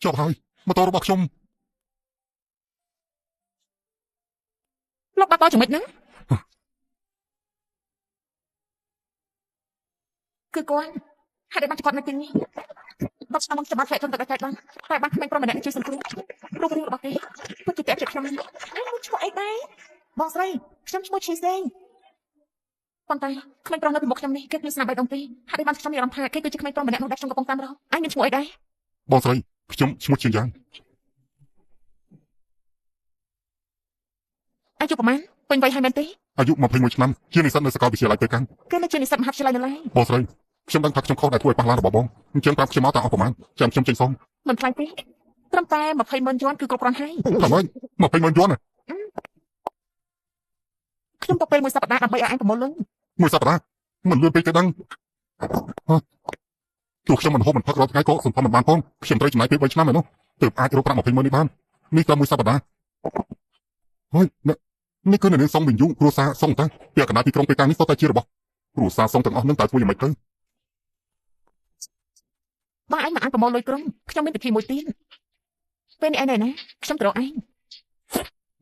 ចប់ហើយម៉ូតូរបស់ខ្ញុំ លោកបាក់តចំណុចហ្នឹងគឺគាត់ហេតុអីបានគាត់នៅទីនេះបាត់ស្នងច្បាប់ផ្លែទុនទៅដល់ចែកបានតែបានក្មេងប្រុសម្នាក់ជួយសង្គ្រោះរូបរាងរបស់គេពិតជាតែចិត្តខ្ញុំឈ្មោះអីដែរបងស្រីខ្ញុំឈ្មោះឈីសេងប៉ុន្តែក្មេងប្រុសនៅពីមុខខ្ញុំនេះគេមានស្នាដៃដងទេហេតុអីបានខ្ញុំមានអារម្មណ៍ថាគេគឺជាក្មេងប្រុសម្នាក់នោះដែលខ្ញុំកំពុងតាមរកឯងមានឈ្មោះអីដែរបងស្រីខ្ញុំឈ្មោះជាងយ៉ាងអាយុប្រហែលពេញវ័យហើយមែនទេអាយុ21ឆ្នាំជានិស្សិតនៅសាកលវិទ្យាល័យទៅកាន់គេនៅជានិស្សិតមហាវិទ្យាល័យនៅឡើយបងស្រីខ្ញុំដឹងថាខ្ញុំខុសដែលធ្វើឲ្យប៉ះឡានរបស់បងអញ្ចឹងប្រាប់ខ្ញុំមកតើអស់ប្រហែលចាំខ្ញុំចេញសុំមិនខ្លាំងទេត្រឹមតែ20,000យួនគឺគ្រប់គ្រាន់ហើយថាម៉េច20,000យួនខ្ញុំទុកពេលមួយសប្តាហ៍ដើម្បីឲ្យឯងប្រមូលលុយមួយសប្តាហ៍មិនលឿនពេកទេដឹងទោះខ្ញុំមិនហូបមិនផឹករត់ថ្ងៃក៏សន្សំមិនបានផងខ្ញុំត្រូវចំណាយពេល3ឆ្នាំឯនោះទើបអាចរកប្រាក់20,000នេះបាននេះត្រឹមមួយសប្តាហ៍ហើយនេះគឺនៅនឹងសងវិញយូគ្រួសារសងតាពាក់កណ្ដាលទីក្រុងពេកាំងនេះសុទ្ធតែជារបស់គ្រួសារសងទាំងអស់នឹងតើធ្វើយ៉ាងម៉េចទៅបើឯងមិនអាចប្រមូលលុយក្រុមខ្ញុំមានវិធីមួយទៀតពេលនេះឯងណាខ្ញុំត្រូវឯង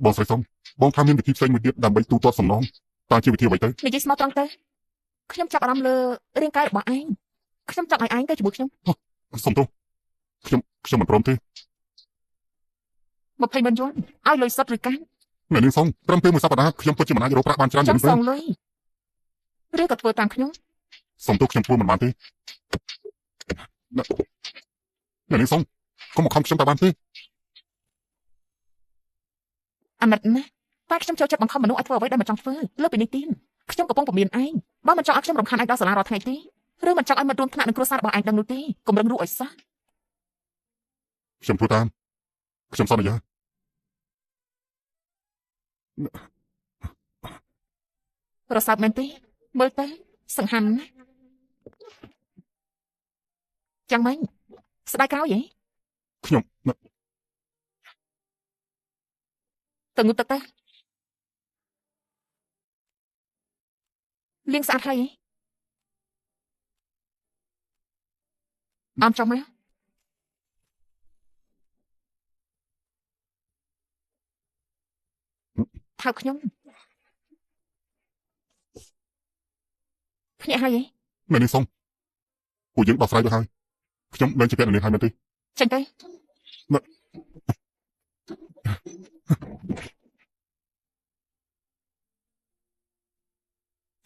បងស្រីសុំបងថាមានវិធីផ្សេងមួយទៀតដើម្បីទូទាត់សំណងតើជាវិធីអ្វីទៅនិយាយស្មោះត្រង់ទៅខ្ញុំចាប់អារម្មណ៍លើរាងកាយរបស់ឯងខ្ញុំចង់ឲ្យឯងទៅជាមួយខ្ញុំសុំទោសខ្ញុំមិនព្រមទេ20,000យួនឲ្យលុយសុទ្ធឬកាំអ្នកនាងសុំត្រឹមពេលមួយសប្តាហ៍ខ្ញុំពិតជាមិនអាចរកប្រាក់បានច្រើនយ៉ាងនេះទេចង់សងលុយឬក៏ធ្វើតាមខ្ញុំសុំទោសខ្ញុំធ្វើមិនបានទេអ្នកនាងសុំកុំមកខំខ្ញុំតែបានទេអាណិតណាតែខ្ញុំចូលចិត្តបង្ខំមនុស្សឲ្យធ្វើអ្វីដែលមិនចង់ធ្វើលើពីនេះទៀតខ្ញុំកំពុងពមៀនឯងបើមិនចង់ឲ្យខ្ញុំរំខានឯងដល់សាលារាល់ថ្ងៃទេឬមិនចង់ឲ្យមិត្តរួមថ្នាក់នឹងគ្រួសាររបស់ឯងដឹងនោះទេកុំរឹងរូសឲ្យសោះខ្ញុំធ្វើតាមខ្ញុំសន្យារសើបមែនទេមើលទៅសង្ហាំណាចាំមិញស្ដាយក្រោយហ៎ខ្ញុំទៅងូតទឹកទៅលាងស្អាតហើយហ៎អមចុះមកថើបខ្ញុំភ្ញាក់ហើយហ៎អ្នកនាងសុំពួកយើងដោះស្រាយទៅហើយខ្ញុំលែងជាពាក់អ្នកនាងហើយមែនទេចេញទៅ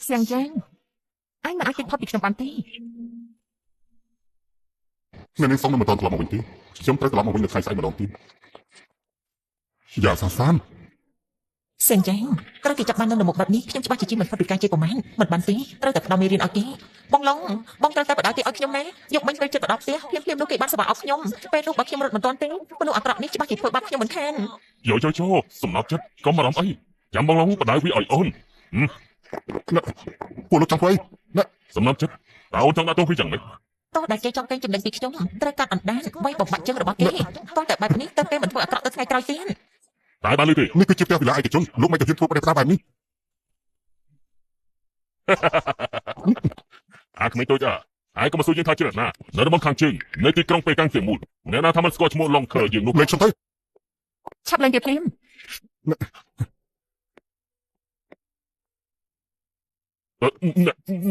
សៀងយ៉ាងអញមិនអាចគេចផុតពីខ្ញុំបានទេអ្នកនាងសុំនឹងមិនតន់ត្រឡប់មកវិញទេខ្ញុំត្រូវត្រឡប់មកវិញនៅថ្ងៃស្អែកម្ដងទៀតយ៉ាសានសៀងយ៉ាងត្រូវគេចាប់បាននៅមុខបែបនេះខ្ញុំច្បាស់ជាមិនផុតពីការជេរប្រមាណមិនបានទេត្រូវតែផ្ដំមេរៀនឲ្យគេបងឡុងបងត្រូវតែបដៅគេឲ្យខ្ញុំណាយកមិញទៅចិត្តបដៅផ្ទះភ្លាមនោះគេបានសបាឲ្យខ្ញុំពេលនោះបើខ្ញុំរត់មិនទាន់ទេមនុស្សអាក្រក់នេះច្បាស់ជាធ្វើបាបខ្ញុំមិនខានយោសំណប់ចិត្តកុំបារម្ភអីចាំបងឡុងបដៅវាឲ្យអូនពួកលោកចង់ធ្វើអីសំណប់ចិត្តតើអូនចង់ដាក់ទោសវាយ៉ាងម៉េចតោះដែលគេចង់កេងចំណេញពីខ្ញុំត្រូវកាត់អណ្ដានវាយបំបាក់ជើងរបស់គេតោះតែបែបនេះទៅគេមិនធ្វើអាក្រក់ទៅថ្ងៃក្រោយទៀតតែបានលើទេនេះគឺជាផ្ទះវិឡាឯកជនលោកមិនទៅហ៊ានធ្វើប្រទេសបែបនេះអាក្មេងតូចហើយកុំសួរយើងថាជាណានៅរំខាងជើងនៅទីក្រុងប៉េកាំងទាំងមូលអ្នកណាថាមិនស្គាល់ឈ្មោះឡុងខឺយើងនោះលេងខ្ញុំទៅឆាប់លេងគេភ្លាមអ្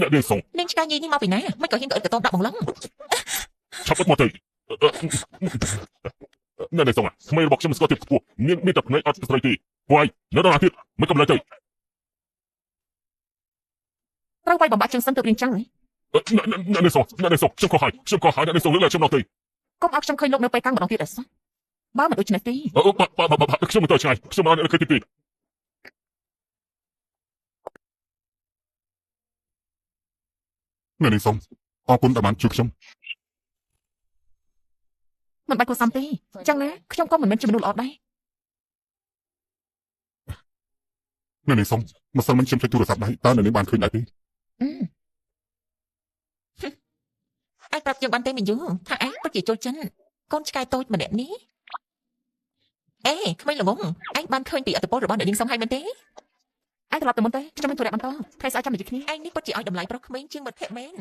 នកនាងសុំលេងឆ្កែញីនេះមកពីណាមិនក៏ហ៊ានទៅអិតកតដាក់បងឡុងឆាប់អត់មកទៅអ្នកនាងសុំថ្មីរបស់ខ្ញុំស្គាល់ទៀតខ្ពស់មានតែភ្នែកអត់ស្រីទេវាយនៅដល់ណាទៀតមិនកំឡុងទៅត្រូវវាយបំបាក់ជើងសិនទៅរៀងចឹងហ៎អ្នកនាងសុំខ្ញុំខុសហើយអ្នកនាងសុំលើកឡើងខ្ញុំដល់ទៅកុំឲ្យខ្ញុំឃើញលោកនៅពេលកាំងម្ដងទៀតអសោះបើមិនដូចនេះទេខ្ញុំមិនទៅឆ្ងាយខ្ញុំអត់ឃើញទេអ្នកនាងសុំអរគុណដែលបានជួយខ្ញុំមិនបាច់គួរសមទេចឹងណាខ្ញុំក៏មិនមែនជាមនុស្សល្អដែរអ្នកនាងសុំម្សិលមិញខ្ញុំចុចទូរស័ព្ទដៃតើអ្នកនាងបានឃើញដែរទេឯងប្រាប់យើងបានទេមីយូថាឯងពិតជាចូលចិត្តកូនឆ្កែតូចម្នាក់នេះអេក្មេងល្ងងឯងបានឃើញពីអត្តពលរបស់អ្នកនាងសុំហើយមែនទេឯងត្រឡប់ទៅមុនទេខ្ញុំមានธุរៈបន្តថ្ងៃស្អែកចាំនិយាយគ្នាឯងនេះពិតជាឲ្យតម្លៃប្រុសក្មេងជាងមិត្តភក្តិមែន